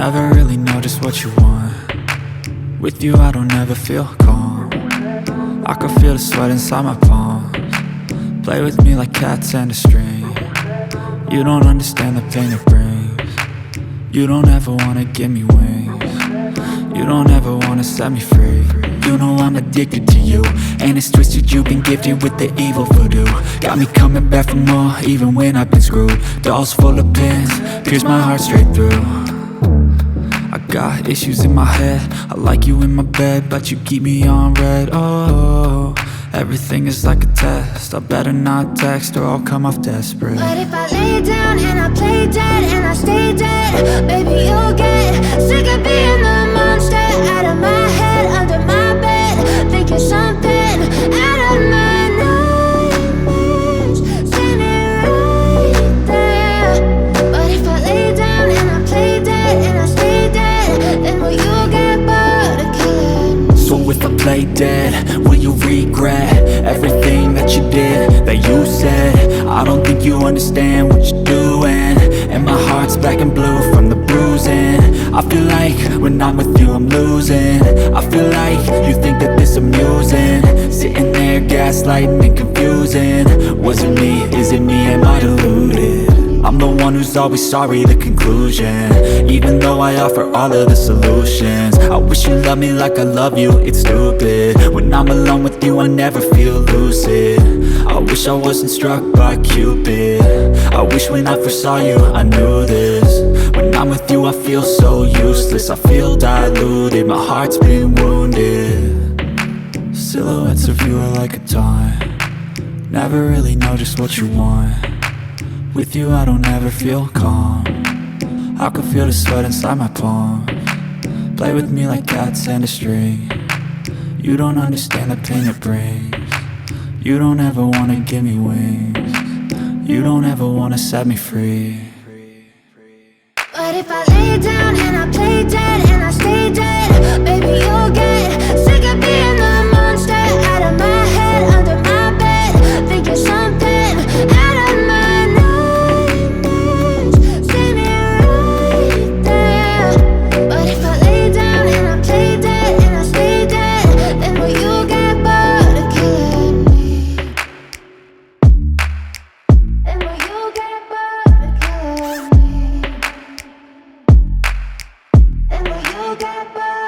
Never really know just what you want. With you I don't ever feel calm. I can feel the sweat inside my palms. Play with me like cats and a string. You don't understand the pain it brings. You don't ever wanna give me wings. You don't ever wanna set me free. You know I'm addicted to you, and it's twisted, you've been gifted with the evil voodoo. Got me coming back for more, even when I've been screwed. Dolls full of pins, pierce my heart straight through. I got issues in my head, I like you in my bed, but you keep me on red. Oh, everything is like a test, I better not text or I'll come off desperate. But if I lay down and I play dead and I stay dead, baby you'll get sick of being the monster out of my head, under my bed, thinking something out of my nightmares, standing right there. But if I lay down and I play dead and I stay dead, then will you get bored of killing? So if I play dead, will you regret everything that you did, that you said? I don't think you understand what you're doing, and my heart's black and blue from the bruising. I feel like when I'm with you I'm losing. I feel like you think that this amusing, sitting there gaslighting and confusing. Was it me? Is it me? Am I deluded? I'm the one who's always sorry, the conclusion, even though I offer all of the solutions. I wish you loved me like I love you, it's stupid. When I'm alone with you I never feel lucid. I wish I wasn't struck by Cupid. I wish when I first saw you I knew this. When I'm with you I feel so useless, I feel diluted, my heart's been wounded. Silhouettes of you are like a taunt. Never really know just what you want. With you I don't ever feel calm. I can feel the sweat inside my palms. Play with me like cats and a string. You don't understand the pain it brings. You don't ever wanna give me wings. You don't ever wanna set me free. But if I lay down and I play dead and I stay dead, baby you'll get sick of being the monster out of my head, under my bed, thinking something out of my nightmares, standing right there. But if I lay down and I play dead and I stay dead, then will you get bored of killing me? Then will you get bored of killing me? And will you get bored?